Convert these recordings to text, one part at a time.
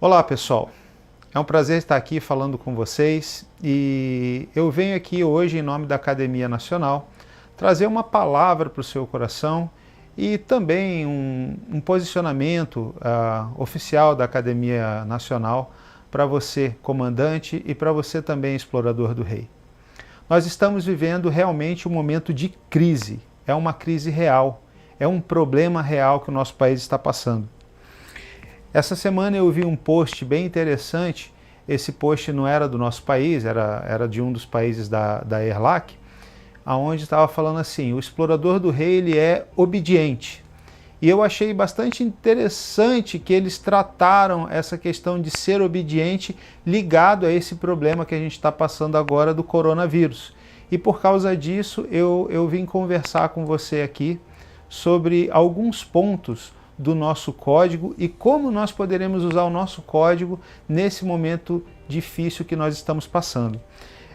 Olá pessoal, é um prazer estar aqui falando com vocês e eu venho aqui hoje em nome da Academia Nacional trazer uma palavra para o seu coração e também um posicionamento oficial da Academia Nacional para você, comandante, e para você também, explorador do rei. Nós estamos vivendo realmente um momento de crise, é uma crise real, é um problema real que o nosso país está passando. Essa semana eu vi um post bem interessante, esse post não era do nosso país, era de um dos países da ERLAC, onde estava falando assim, o explorador do rei ele é obediente. E eu achei bastante interessante que eles trataram essa questão de ser obediente ligado a esse problema que a gente está passando agora do coronavírus. E por causa disso eu vim conversar com você aqui sobre alguns pontos do nosso código e como nós poderemos usar o nosso código nesse momento difícil que nós estamos passando.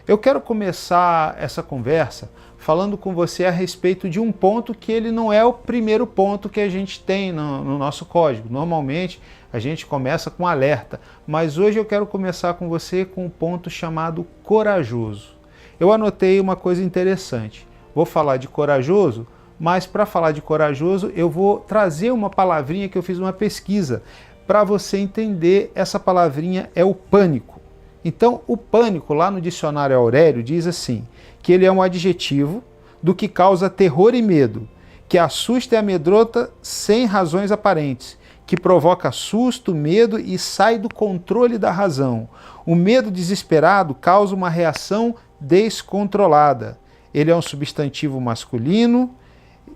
Eu quero começar essa conversa falando com você a respeito de um ponto que ele não é o primeiro ponto que a gente tem no nosso código. Normalmente a gente começa com alerta, mas hoje eu quero começar com você com um ponto chamado corajoso. Eu anotei uma coisa interessante. Vou falar de corajoso, mas para falar de corajoso eu vou trazer uma palavrinha que eu fiz uma pesquisa. Para você entender, essa palavrinha é o pânico. Então, o pânico, lá no dicionário Aurélio, diz assim, que ele é um adjetivo do que causa terror e medo, que assusta e amedronta sem razões aparentes, que provoca susto, medo e sai do controle da razão. O medo desesperado causa uma reação descontrolada. Ele é um substantivo masculino,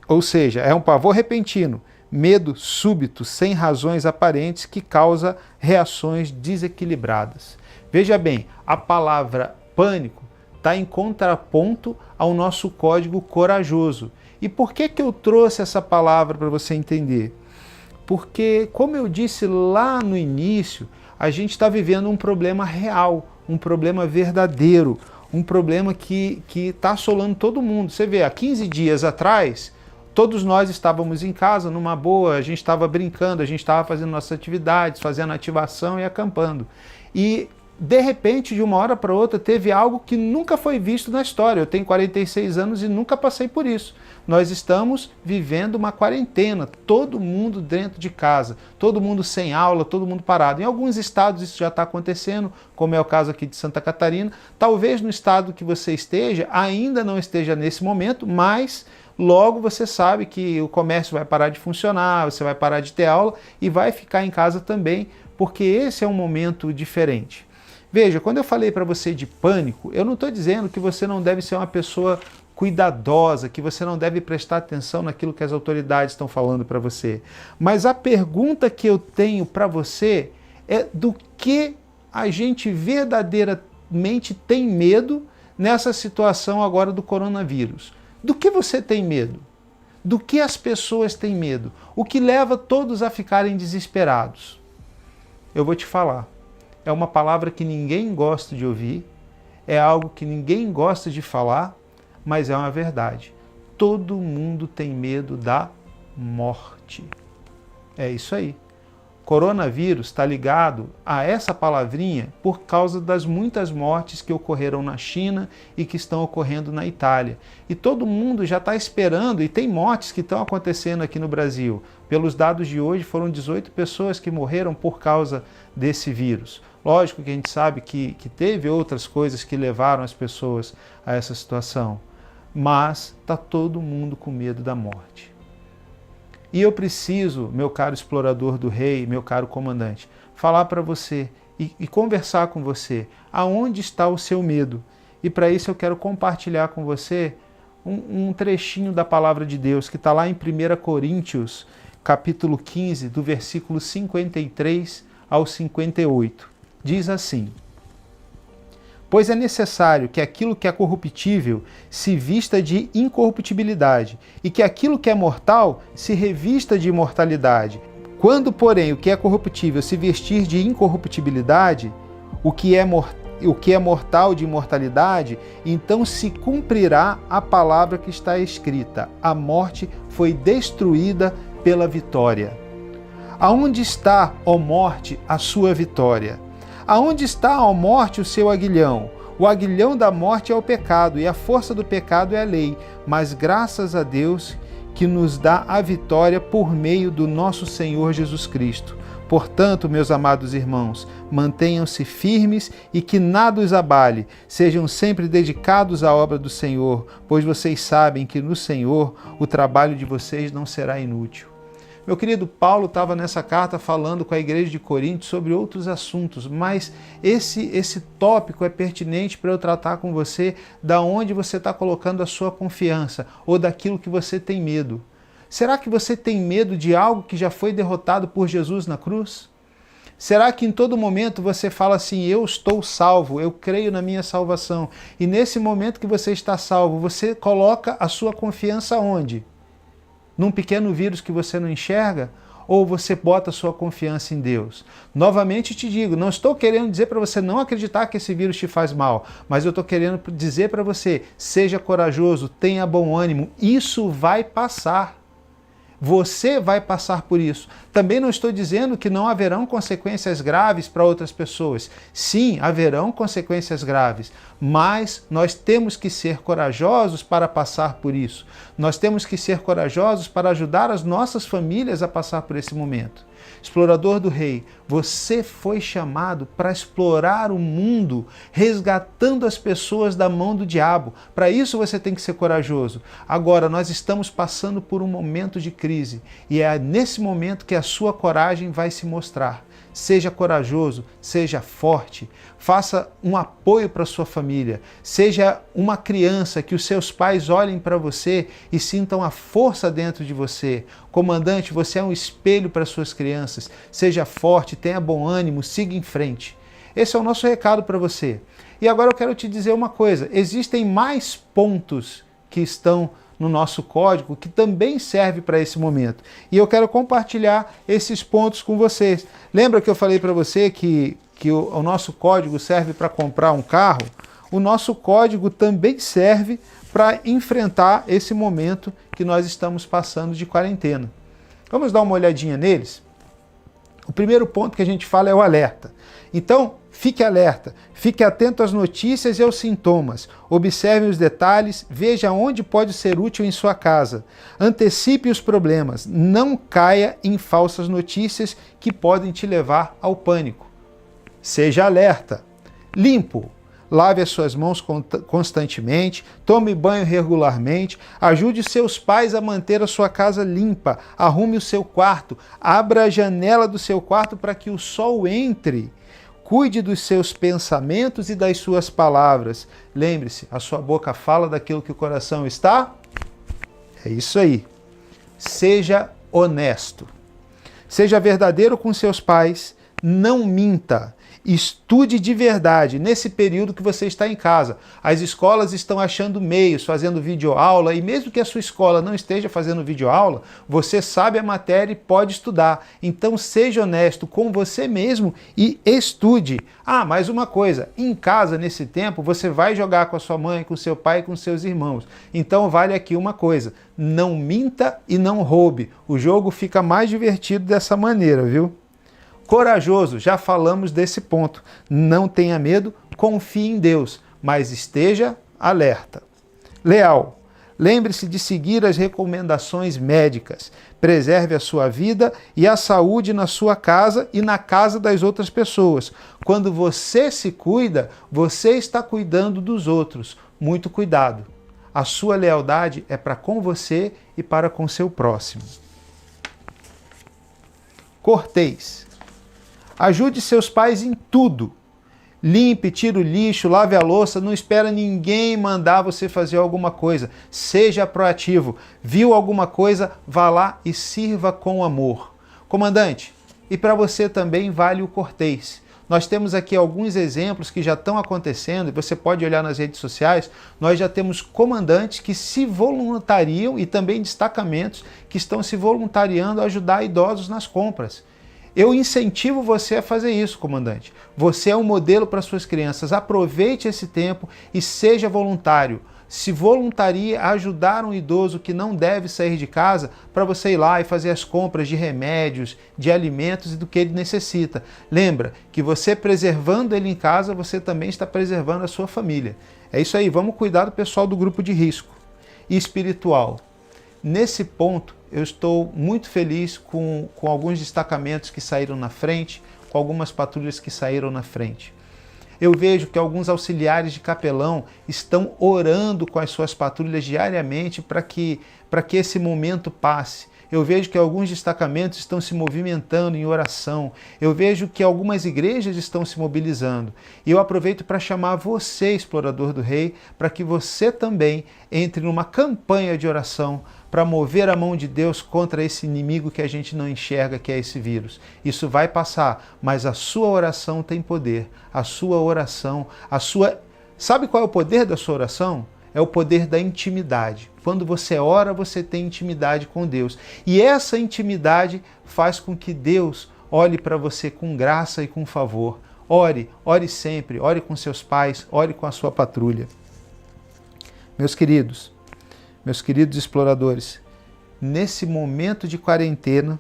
ou seja, é um pavor repentino, medo súbito, sem razões aparentes, que causa reações desequilibradas. Veja bem, a palavra pânico está em contraponto ao nosso código corajoso. E por que eu trouxe essa palavra para você entender? Porque, como eu disse lá no início, a gente está vivendo um problema real, um problema verdadeiro, um problema que está assolando todo mundo. Você vê, há 15 dias atrás, todos nós estávamos em casa, numa boa, a gente estava brincando, a gente estava fazendo nossas atividades, fazendo ativação e acampando. E de repente, de uma hora para outra, teve algo que nunca foi visto na história. Eu tenho 46 anos e nunca passei por isso. Nós estamos vivendo uma quarentena, todo mundo dentro de casa, todo mundo sem aula, todo mundo parado. Em alguns estados isso já está acontecendo, como é o caso aqui de Santa Catarina. Talvez no estado que você esteja, ainda não esteja nesse momento, mas logo você sabe que o comércio vai parar de funcionar, você vai parar de ter aula e vai ficar em casa também, porque esse é um momento diferente. Veja, quando eu falei para você de pânico, eu não estou dizendo que você não deve ser uma pessoa cuidadosa, que você não deve prestar atenção naquilo que as autoridades estão falando para você. Mas a pergunta que eu tenho para você é do que a gente verdadeiramente tem medo nessa situação agora do coronavírus. Do que você tem medo? Do que as pessoas têm medo? O que leva todos a ficarem desesperados? Eu vou te falar. É uma palavra que ninguém gosta de ouvir, é algo que ninguém gosta de falar, mas é uma verdade. Todo mundo tem medo da morte. É isso aí. Coronavírus está ligado a essa palavrinha por causa das muitas mortes que ocorreram na China e que estão ocorrendo na Itália. E todo mundo já está esperando, e tem mortes que estão acontecendo aqui no Brasil. Pelos dados de hoje, foram 18 pessoas que morreram por causa desse vírus. Lógico que a gente sabe que teve outras coisas que levaram as pessoas a essa situação, mas está todo mundo com medo da morte. E eu preciso, meu caro explorador do rei, meu caro comandante, falar para você e conversar com você aonde está o seu medo. E para isso eu quero compartilhar com você um trechinho da palavra de Deus que está lá em 1 Coríntios, capítulo 15, do versículo 53 ao 58. Diz assim: pois é necessário que aquilo que é corruptível se vista de incorruptibilidade, e que aquilo que é mortal se revista de imortalidade. Quando, porém, o que é corruptível se vestir de incorruptibilidade, o que é mortal de imortalidade, então se cumprirá a palavra que está escrita: a morte foi destruída pela vitória. Aonde está, ó morte, a sua vitória? Aonde está, ó morte, o seu aguilhão? O aguilhão da morte é o pecado, e a força do pecado é a lei. Mas graças a Deus que nos dá a vitória por meio do nosso Senhor Jesus Cristo. Portanto, meus amados irmãos, mantenham-se firmes e que nada os abale. Sejam sempre dedicados à obra do Senhor, pois vocês sabem que no Senhor o trabalho de vocês não será inútil. Meu querido, Paulo estava nessa carta falando com a igreja de Corinto sobre outros assuntos, mas esse tópico é pertinente para eu tratar com você da onde você está colocando a sua confiança ou daquilo que você tem medo. Será que você tem medo de algo que já foi derrotado por Jesus na cruz? Será que em todo momento você fala assim, eu estou salvo, eu creio na minha salvação, e nesse momento que você está salvo, você coloca a sua confiança onde? Num pequeno vírus que você não enxerga? Ou você bota a sua confiança em Deus? Novamente te digo, não estou querendo dizer para você não acreditar que esse vírus te faz mal, mas eu estou querendo dizer para você, seja corajoso, tenha bom ânimo, isso vai passar. Você vai passar por isso. Também não estou dizendo que não haverão consequências graves para outras pessoas. Sim, haverão consequências graves, mas nós temos que ser corajosos para passar por isso. Nós temos que ser corajosos para ajudar as nossas famílias a passar por esse momento. Explorador do Rei, você foi chamado para explorar o mundo, resgatando as pessoas da mão do diabo. Para isso você tem que ser corajoso. Agora, nós estamos passando por um momento de crise e é nesse momento que a sua coragem vai se mostrar. Seja corajoso, seja forte, faça um apoio para sua família, seja uma criança que os seus pais olhem para você e sintam a força dentro de você. Comandante, você é um espelho para suas crianças, seja forte, tenha bom ânimo, siga em frente. Esse é o nosso recado para você. E agora eu quero te dizer uma coisa, existem mais pontos que estão no nosso código, que também serve para esse momento. E eu quero compartilhar esses pontos com vocês. Lembra que eu falei para você que o nosso código serve para comprar um carro? O nosso código também serve para enfrentar esse momento que nós estamos passando de quarentena. Vamos dar uma olhadinha neles? O primeiro ponto que a gente fala é o alerta. Então, fique alerta, fique atento às notícias e aos sintomas, observe os detalhes, veja onde pode ser útil em sua casa, antecipe os problemas, não caia em falsas notícias que podem te levar ao pânico. Seja alerta, limpo, lave as suas mãos constantemente, tome banho regularmente, ajude seus pais a manter a sua casa limpa, arrume o seu quarto, abra a janela do seu quarto para que o sol entre. Cuide dos seus pensamentos e das suas palavras. Lembre-se, a sua boca fala daquilo que o coração está. É isso aí. Seja honesto. Seja verdadeiro com seus pais. Não minta. Estude de verdade nesse período que você está em casa. As escolas estão achando meios, fazendo videoaula, e mesmo que a sua escola não esteja fazendo videoaula, você sabe a matéria e pode estudar. Então seja honesto com você mesmo e estude. Ah, mais uma coisa, em casa nesse tempo você vai jogar com a sua mãe, com seu pai e com seus irmãos. Então vale aqui uma coisa, não minta e não roube. O jogo fica mais divertido dessa maneira, viu? Corajoso, já falamos desse ponto. Não tenha medo, confie em Deus, mas esteja alerta. Leal, lembre-se de seguir as recomendações médicas. Preserve a sua vida e a saúde na sua casa e na casa das outras pessoas. Quando você se cuida, você está cuidando dos outros. Muito cuidado. A sua lealdade é para com você e para com seu próximo. Cortês. Ajude seus pais em tudo. Limpe, tire o lixo, lave a louça, não espera ninguém mandar você fazer alguma coisa. Seja proativo. Viu alguma coisa, vá lá e sirva com amor. Comandante, e para você também vale o cortês. Nós temos aqui alguns exemplos que já estão acontecendo, e você pode olhar nas redes sociais, nós já temos comandantes que se voluntariam e também destacamentos que estão se voluntariando a ajudar idosos nas compras. Eu incentivo você a fazer isso, comandante. Você é um modelo para suas crianças. Aproveite esse tempo e seja voluntário. se voluntarie a ajudar um idoso que não deve sair de casa para você ir lá e fazer as compras de remédios, de alimentos e do que ele necessita. Lembra que você preservando ele em casa, você também está preservando a sua família. É isso aí, vamos cuidar do pessoal do grupo de risco. E espiritual. Nesse ponto, eu estou muito feliz com alguns destacamentos que saíram na frente, com algumas patrulhas que saíram na frente. Eu vejo que alguns auxiliares de capelão estão orando com as suas patrulhas diariamente para que esse momento passe. Eu vejo que alguns destacamentos estão se movimentando em oração. Eu vejo que algumas igrejas estão se mobilizando. E eu aproveito para chamar você, explorador do rei, para que você também entre numa campanha de oração para mover a mão de Deus contra esse inimigo que a gente não enxerga, que é esse vírus. Isso vai passar, mas a sua oração tem poder. A sua oração, Sabe qual é o poder da sua oração? É o poder da intimidade. Quando você ora, você tem intimidade com Deus. E essa intimidade faz com que Deus olhe para você com graça e com favor. Ore sempre, ore com seus pais, ore com a sua patrulha. Meus queridos exploradores, nesse momento de quarentena,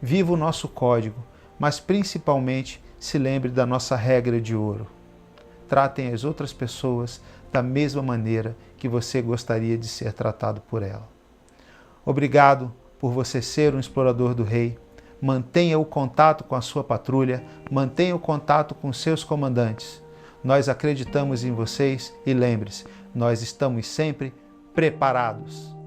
viva o nosso código, mas principalmente se lembre da nossa regra de ouro. Tratem as outras pessoas da mesma maneira que você gostaria de ser tratado por ela. Obrigado por você ser um explorador do rei. Mantenha o contato com a sua patrulha, mantenha o contato com seus comandantes. Nós acreditamos em vocês e lembre-se, nós estamos sempre preparados.